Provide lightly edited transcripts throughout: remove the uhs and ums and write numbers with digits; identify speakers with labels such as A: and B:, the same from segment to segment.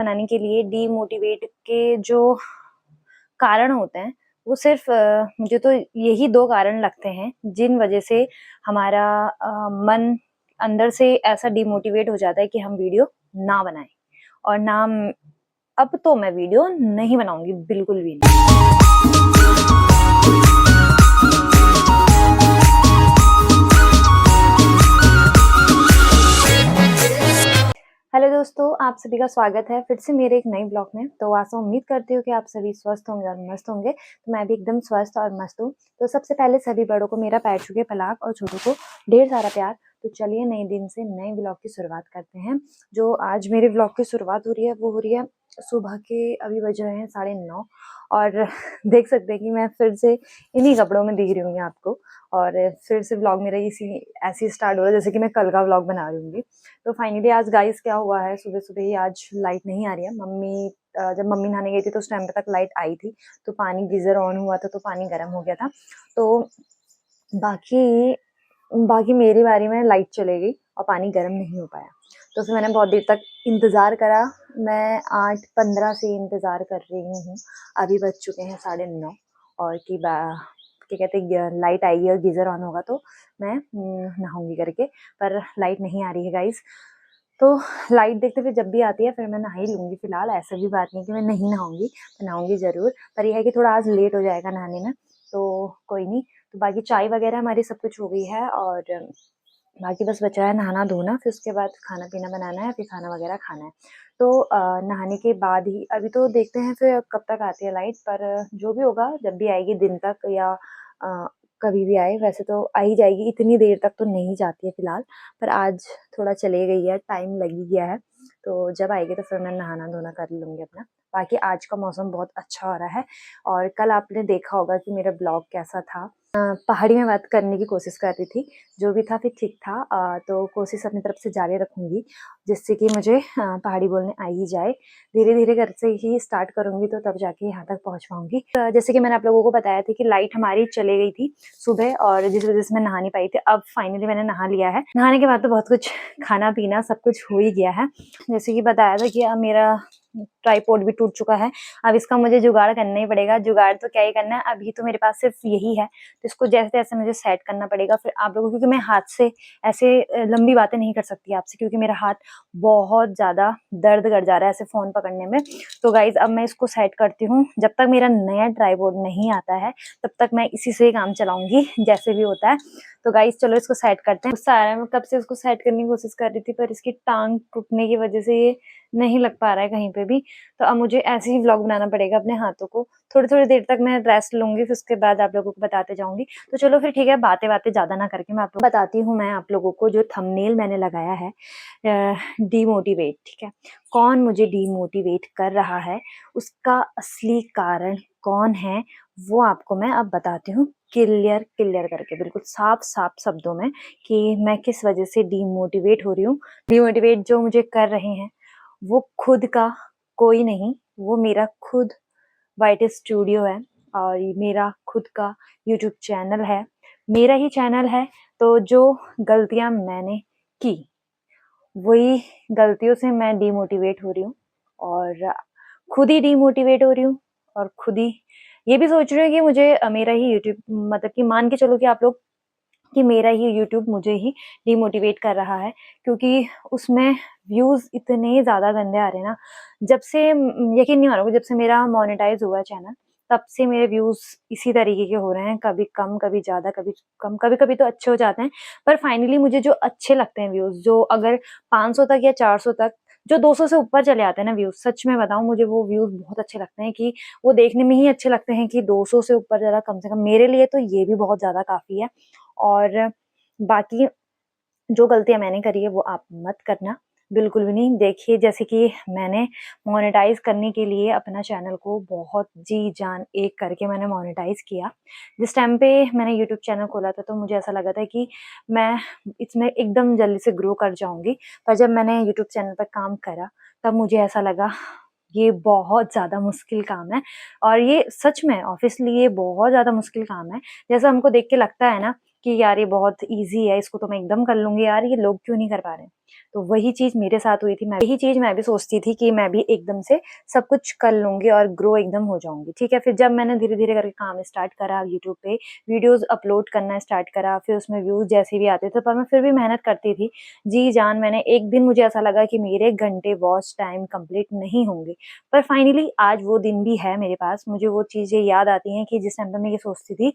A: बनाने के लिए डीमोटिवेट के जो कारण होते हैं वो सिर्फ मुझे तो यही 2 कारण लगते हैं जिन वजह से हमारा मन अंदर से ऐसा डीमोटिवेट हो जाता है कि हम वीडियो ना बनाएं। और ना अब तो मैं वीडियो नहीं बनाऊंगी, बिल्कुल भी नहीं। हेलो दोस्तों, आप सभी का स्वागत है फिर से मेरे एक नए ब्लॉग में। तो आशा उम्मीद करती हूँ कि आप सभी स्वस्थ होंगे और मस्त होंगे। तो मैं भी एकदम स्वस्थ और मस्त हूँ। तो सबसे पहले सभी बड़ों को मेरा पैर छू के पलाक और छोटों को ढेर सारा प्यार। तो चलिए नए दिन से नए ब्लॉग की शुरुआत करते हैं। जो आज मेरे ब्लॉग की शुरुआत हो रही है वो हो रही है सुबह के, अभी बज रहे हैं 9:30 और देख सकते हैं कि मैं फिर से इन्हीं कपड़ों में दिख रही हूँ आपको। और फिर से व्लॉग मेरा इसी ऐसे ही स्टार्ट हो रहा है जैसे कि मैं कल का व्लॉग बना रही हूँ। तो फाइनली आज गाइस क्या हुआ है, सुबह सुबह ही आज लाइट नहीं आ रही है। जब मम्मी नहाने गई थी तो उस टाइम पे तक लाइट आई थी, तो पानी गीजर ऑन हुआ था तो पानी गर्म हो गया था। तो बाकी बाकी मेरी बारी में लाइट चले गई और पानी गर्म नहीं हो पाया। तो फिर मैंने बहुत देर तक इंतज़ार करा। मैं 8:15 से इंतज़ार कर रही हूँ। अभी बज चुके हैं 9:30 और क्या कहते हैं, लाइट आएगी और गीज़र ऑन होगा तो मैं नहाऊंगी करके। पर लाइट नहीं आ रही है गाइस। तो लाइट देखते फिर जब भी आती है फिर मैं नहा ही लूँगी। फिलहाल ऐसा भी बात नहीं कि मैं नहीं नहाऊंगी, मैं नहाऊंगी ज़रूर। पर यह है कि थोड़ा आज लेट हो जाएगा नहाने में, तो कोई नहीं। तो बाकी चाय वगैरह हमारी सब कुछ हो गई है और बाकी बस बचा है नहाना धोना, फिर उसके बाद खाना पीना बनाना है, फिर खाना वगैरह खाना है। तो नहाने के बाद ही अभी तो देखते हैं फिर कब तक आती है लाइट। पर जो भी होगा, जब भी आएगी दिन तक या कभी भी आए, वैसे तो आ ही जाएगी। इतनी देर तक तो नहीं जाती है फिलहाल, पर आज थोड़ा चले गई है, टाइम लग ही गया है। तो जब आएगी तो फिर मैं नहाना धोना कर लूँगी अपना। बाकी आज का मौसम बहुत अच्छा हो रहा है। और कल आपने देखा होगा कि मेरा ब्लॉग कैसा था। पहाड़ी में बात करने की कोशिश कर रही थी, जो भी था फिर ठीक था। तो कोशिश अपनी तरफ से जारी रखूंगी जिससे कि मुझे पहाड़ी बोलने आ ही जाए। धीरे धीरे घर से ही स्टार्ट करूंगी तो तब जाके यहाँ तक पहुँच पाऊंगी। जैसे कि मैंने आप लोगों को बताया था कि लाइट हमारी चले गई थी सुबह और जिस वजह से मैं नहा नहीं पाई थी। अब फाइनली मैंने नहा लिया है। नहाने के बाद तो बहुत कुछ खाना पीना सब कुछ हो ही गया है। जैसे कि बताया था कि अब मेरा ट्राइपॉड भी टूट चुका है। अब इसका मुझे जुगाड़ करना ही पड़ेगा। जुगाड़ तो क्या ही करना है, अभी तो मेरे पास सिर्फ यही है। तो इसको जैसे तैसे मुझे सेट करना पड़ेगा। फिर आप लोगों, क्योंकि मैं हाथ से ऐसे लंबी बातें नहीं कर सकती आपसे, क्योंकि मेरा हाथ बहुत ज्यादा दर्द कर जा रहा है ऐसे फोन पकड़ने में। तो गाइज अब मैं इसको सेट करती हूँ। जब तक मेरा नया ट्राइपॉड नहीं आता है तब तक मैं इसी से काम चलाऊंगी जैसे भी होता है। तो गाइज चलो इसको सेट करते हैं। गुस्सा आ रहा है, मैं कब से इसको सेट करने की कोशिश कर रही थी पर इसकी टांग टूटने की वजह से ये नहीं लग पा रहा है कहीं पे भी। तो अब मुझे ऐसे ही व्लॉग बनाना पड़ेगा अपने हाथों को। थोड़ी थोड़ी देर तक मैं रेस्ट लूंगी, फिर उसके बाद आप लोगों को बताते जाऊंगी। तो चलो फिर ठीक है, बातें बातें ज्यादा ना करके मैं आप लोग बताती हूँ। मैं आप लोगों को जो थंबनेल मैंने लगाया है डीमोटिवेट, ठीक है, कौन मुझे डीमोटिवेट कर रहा है, उसका असली कारण कौन है, वो आपको मैं अब बताती हूँ क्लियर क्लियर करके, बिल्कुल साफ साफ शब्दों में, कि मैं किस वजह से डीमोटिवेट हो रही हूँ। डीमोटिवेट जो मुझे कर रहे हैं वो खुद का कोई नहीं, वो मेरा खुद वाइट स्टूडियो है और मेरा खुद का यूट्यूब चैनल है, मेरा ही चैनल है। तो जो गलतियां मैंने की वही गलतियों से मैं डीमोटिवेट हो रही हूँ और खुद ही डीमोटिवेट हो रही हूँ। और खुद ही ये भी सोच रही हूँ कि मुझे मेरा ही यूट्यूब, मतलब कि मान के चलो कि आप लोग कि मेरा ही यूट्यूब मुझे ही डिमोटिवेट कर रहा है, क्योंकि उसमें व्यूज इतने ज्यादा गंदे आ रहे हैं ना। जब से यकीन नहीं मानोगे, जब से मेरा मोनेटाइज हुआ चैनल तब से मेरे व्यूज इसी तरीके के हो रहे हैं, कभी कम कभी ज्यादा कभी कम, कभी कभी तो अच्छे हो जाते हैं। पर फाइनली मुझे जो अच्छे लगते हैं व्यूज, जो अगर 500 तक या 400 तक, जो 200 से ऊपर चले आते हैं ना व्यूज, सच में बताऊं मुझे वो व्यूज बहुत अच्छे लगते हैं। कि वो देखने में ही अच्छे लगते हैं कि 200 से ऊपर जरा, कम से कम मेरे लिए तो ये भी बहुत ज्यादा काफी है। और बाकी जो गलतियां मैंने करी है वो आप मत करना, बिल्कुल भी नहीं। देखिए जैसे कि मैंने मोनेटाइज करने के लिए अपना चैनल को बहुत जी जान एक करके मैंने मोनेटाइज किया। जिस टाइम पे मैंने यूट्यूब चैनल खोला था तो मुझे ऐसा लगा था कि मैं इसमें एकदम जल्दी से ग्रो कर जाऊंगी। पर जब मैंने यूट्यूब चैनल पर काम करा तब मुझे ऐसा लगा ये बहुत ज्यादा मुश्किल काम है। और ये सच में ऑब्वियसली ये बहुत ज्यादा मुश्किल काम है। जैसा हमको देख के लगता है ना कि यार ये बहुत इजी है, इसको तो मैं एकदम कर लूंगी, यार ये लोग क्यों नहीं कर पा रहे हैं। तो वही चीज़ मेरे साथ हुई थी, यही चीज़ मैं भी सोचती थी कि मैं भी एकदम से सब कुछ कर लूँगी और ग्रो एकदम हो जाऊँगी, ठीक है। फिर जब मैंने धीरे-धीरे करके काम स्टार्ट करा, यूट्यूब पे वीडियोज़ अपलोड करना स्टार्ट करा, फिर उसमें व्यूज़ जैसे भी आते थे, पर मैं फिर भी मेहनत करती थी। जी जान, मैंने एक दिन मुझे ऐसा लगा कि मेरे घंटे वॉच टाइम कंप्लीट नहीं होंगे, पर फाइनली आज वो दिन भी है मेरे पास। मुझे वो चीज़ें याद आती हैं कि जिस टाइम पे मैं ये सोचती थी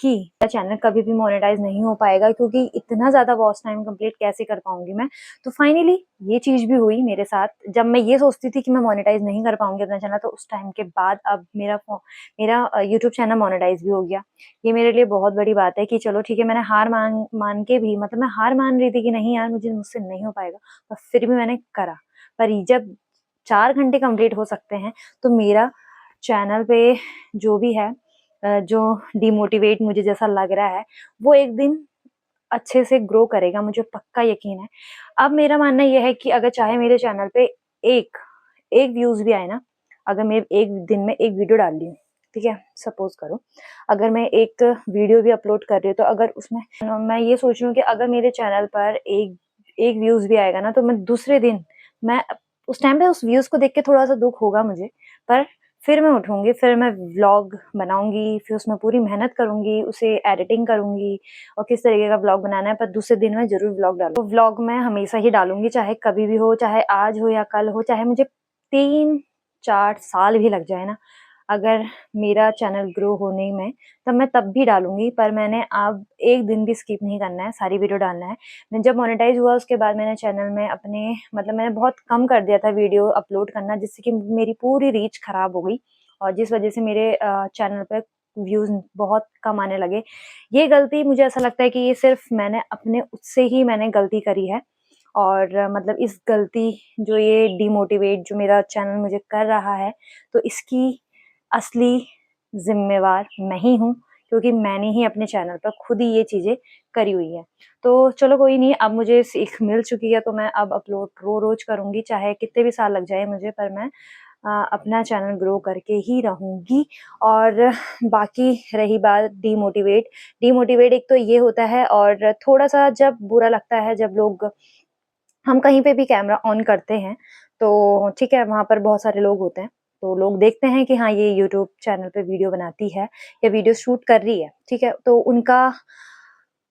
A: कि मेरा चैनल कभी भी मोनेटाइज़ नहीं हो पाएगा, क्योंकि इतना ज़्यादा वॉच टाइम कंप्लीट कैसे कर पाऊँगी मैं। तो फाइनली ये चीज़ भी हुई मेरे साथ। जब मैं ये सोचती थी कि मैं मोनेटाइज़ नहीं कर पाऊँगी अपना चैनल, तो उस टाइम के बाद अब मेरा यूट्यूब चैनल मोनेटाइज़ भी हो गया। ये मेरे लिए बहुत बड़ी बात है कि चलो ठीक है, मैंने हार मान के भी, मतलब मैं हार मान रही थी कि नहीं यार मुझसे नहीं हो पाएगा, पर फिर भी मैंने करा। पर जब 4 घंटे कंप्लीट हो सकते हैं, तो मेरा चैनल पे जो भी है जो डिमोटिवेट मुझे जैसा लग रहा है, वो एक दिन अच्छे से ग्रो करेगा, मुझे पक्का यकीन है। अब मेरा मानना ये है कि अगर चाहे मेरे चैनल पे एक एक व्यूज़ भी आए ना, अगर मैं एक दिन में एक वीडियो डाल रही हूँ, ठीक है? सपोज़ करो, अगर मैं एक वीडियो भी अपलोड कर रही हूँ, तो अगर उसमें मैं ये सोच रही हूँ कि अगर मेरे चैनल पर एक एक व्यूज़ भी आएगा ना, तो मैं दूसरे दिन मैं उस टाइम पे उस व्यूज़ को देख के थोड़ा-सा दुःख होगा मुझे, पर फिर मैं उठूँगी, फिर मैं व्लॉग बनाऊँगी, फिर उसमें पूरी मेहनत करूँगी, उसे एडिटिंग करूँगी और किस तरीके का व्लॉग बनाना है, पर दूसरे दिन मैं ज़रूर व्लॉग डालूँगी। तो व्लॉग मैं हमेशा ही डालूँगी, चाहे कभी भी हो, चाहे आज हो या कल हो, चाहे मुझे 3-4 साल भी लग जाए ना, अगर मेरा चैनल ग्रो होने में, तब मैं तब भी डालूँगी। पर मैंने अब एक दिन भी स्किप नहीं करना है, सारी वीडियो डालना है। मैं जब मोनेटाइज़ हुआ उसके बाद मैंने चैनल में अपने, मतलब मैंने बहुत कम कर दिया था वीडियो अपलोड करना, जिससे कि मेरी पूरी रीच खराब हो गई और जिस वजह से मेरे चैनल पे व्यूज़ बहुत कम आने लगे। ये गलती मुझे ऐसा लगता है कि ये सिर्फ़ मैंने अपने उससे ही मैंने गलती करी है और मतलब इस गलती जो ये डिमोटिवेट जो मेरा चैनल मुझे कर रहा है, तो इसकी असली ज़िम्मेवार मैं ही हूँ, क्योंकि मैंने ही अपने चैनल पर खुद ही ये चीज़ें करी हुई हैं। तो चलो कोई नहीं, अब मुझे सीख मिल चुकी है, तो मैं अब अपलोड रोज़ करूँगी, चाहे कितने भी साल लग जाए मुझे, पर मैं अपना चैनल ग्रो करके ही रहूँगी। और बाकी रही बात डिमोटिवेट एक तो ये होता है, और थोड़ा-सा जब बुरा लगता है जब हम कहीं पे भी कैमरा ऑन करते हैं, तो ठीक है, वहाँ पर बहुत सारे लोग होते हैं, तो लोग देखते हैं कि हाँ, ये यूट्यूब चैनल पे वीडियो बनाती है या वीडियो शूट कर रही है, ठीक है? तो उनका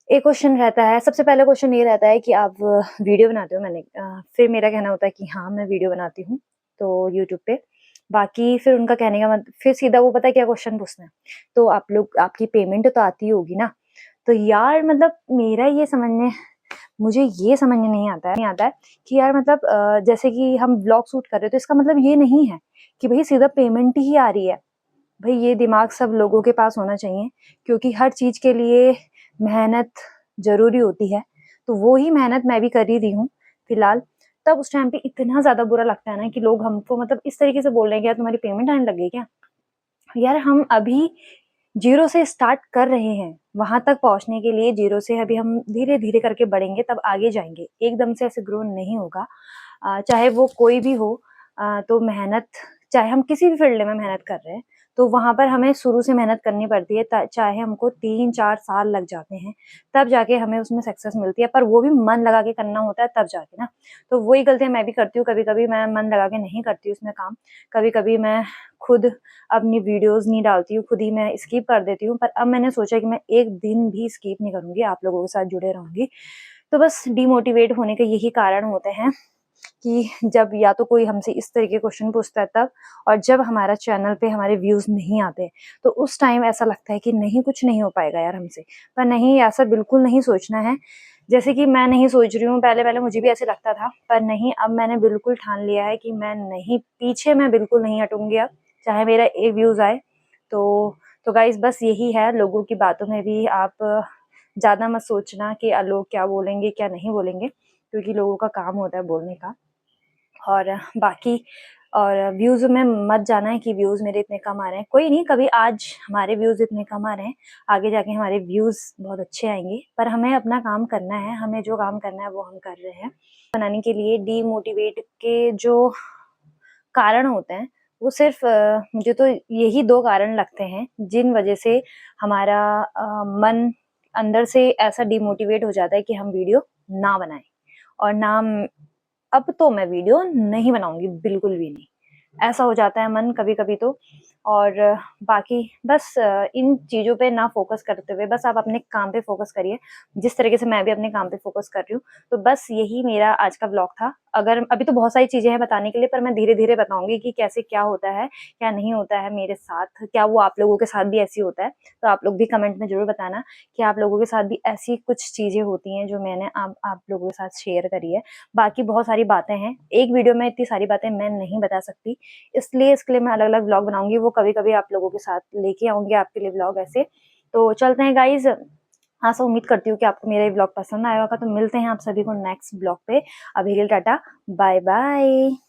A: एक क्वेश्चन रहता है, सबसे पहला क्वेश्चन ये रहता है कि आप वीडियो बनाते हो? फिर मेरा कहना होता है कि हाँ, मैं वीडियो बनाती हूँ, तो यूट्यूब पे। बाकी फिर उनका कहने का फिर सीधा वो पता है क्या क्वेश्चन पूछते हैं? तो आपकी पेमेंट तो आती होगी ना? तो यार मतलब मुझे ये समझ में नहीं आता है कि यार मतलब जैसे कि हम व्लॉग शूट कर रहे हैं, तो इसका मतलब ये नहीं है कि भई सीधा पेमेंट ही आ रही है। भई ये दिमाग सब लोगों के पास होना चाहिए, क्योंकि हर चीज़ के लिए मेहनत ज़रूरी होती है, तो वो ही मेहनत मैं भी कर ही रही हूँ फिलहाल। तब उस टाइम पे इतना ज़्यादा बुरा लगता है ना कि लोग हमको मतलब इस तरीके से बोल रहे हैं कि यार तुम्हारी पेमेंट आने लग गई क्या? यार हम अभी ज़ीरो से स्टार्ट कर रहे हैं, वहाँ तक पहुँचने के लिए ज़ीरो से अभी हम धीरे-धीरे करके बढ़ेंगे, तब आगे जाएँगे। एकदम से ऐसे ग्रो नहीं होगा। चाहे वो कोई भी हो, तो मेहनत, चाहे हम किसी भी फ़ील्ड में मेहनत कर रहे हैं, तो वहाँ पर हमें शुरू से मेहनत करनी पड़ती है, चाहे हमको 3-4 साल लग जाते हैं, तब जाके हमें उसमें सक्सेस मिलती है, पर वो भी मन लगा के करना होता है तब जाके ना। तो वही गलतियाँ मैं भी करती हूँ, कभी-कभी मैं मन लगा के नहीं करती हूँ उसमें काम, कभी-कभी मैं खुद अपनी वीडियोज़ नहीं डालती हूँ, खुद ही मैं स्किप कर देती हूँ, पर अब मैंने सोचा कि मैं एक दिन भी स्किप नहीं करूँगी, आप लोगों के साथ जुड़े रहूँगी। तो बस डिमोटिवेट होने के यही कारण होते हैं कि जब या तो कोई हमसे इस तरीके क्वेश्चन पूछता है तब, और जब हमारा चैनल पे हमारे व्यूज़ नहीं आते, तो उस टाइम ऐसा लगता है कि नहीं, कुछ नहीं हो पाएगा यार हमसे। पर नहीं, ऐसा बिल्कुल नहीं सोचना है। जैसे कि मैं नहीं सोच रही हूँ, पहले-पहले मुझे भी ऐसे लगता था, पर नहीं, अब मैंने बिल्कुल ठान लिया है कि मैं नहीं, पीछे मैं बिल्कुल नहीं हटूँगी अब, चाहे मेरा 1 व्यूज़ आए। तो गाइज़ बस यही है, लोगों की बातों में भी आप ज़्यादा मत सोचना कि लोग क्या बोलेंगे, क्या नहीं बोलेंगे, क्योंकि लोगों का काम होता है बोलने का। और बाकी और व्यूज़ में मत जाना है कि व्यूज़ मेरे इतने कम आ रहे हैं। कोई नहीं, कभी आज हमारे व्यूज़ इतने कम आ रहे हैं, आगे जाके हमारे व्यूज़ बहुत अच्छे आएँगे। पर हमें अपना काम करना है, हमें जो काम करना है वो हम कर रहे हैं। बनाने के लिए डीमोटिवेट के जो कारण होते हैं, वो सिर्फ़ मुझे तो यही 2 कारण लगते हैं, जिन वज़ह से हमारा मन अंदर से ऐसा डिमोटिवेट हो जाता है कि हम वीडियो ना बनाएँ। और ना अब तो मैं वीडियो नहीं बनाऊँगी, बिल्कुल भी नहीं। ऐसा हो जाता है मन कभी-कभी तो। और बाकी बस इन चीज़ों पे ना फ़ोकस करते हुए बस आप अपने काम पे फ़ोकस करिए, जिस तरीके से मैं भी अपने काम पे फ़ोकस कर रही हूँ। तो बस यही मेरा आज का व्लॉग था। अगर अभी तो बहुत सारी चीज़ें हैं बताने के लिए, पर मैं धीरे-धीरे बताऊँगी कि कैसे क्या होता है, क्या नहीं होता है मेरे साथ, क्या वो आप लोगों के साथ भी ऐसे ही होता है? तो आप लोग भी कमेंट में ज़रूर बताना कि आप लोगों के साथ भी ऐसी कुछ चीज़ें होती हैं जो मैंने आप लोगों के साथ शेयर करी है। बाकी बहुत सारी बातें हैं, एक वीडियो में इतनी सारी बातें मैं नहीं बता सकती, इसलिए इसके लिए मैं अलग-अलग व्लॉग बनाऊँगी, वो कभी-कभी आप लोगों के साथ लेके आऊँगी आपके लिए व्लॉग ऐसे। तो चलते हैं गाइज़, आशा उम्मीद करती हूँ कि आपको मेरा ये व्लॉग पसंद आया होगा, तो मिलते हैं आप सभी को नेक्स्ट व्लॉग पे। अभी के लिए टाटा, बाय-बाय।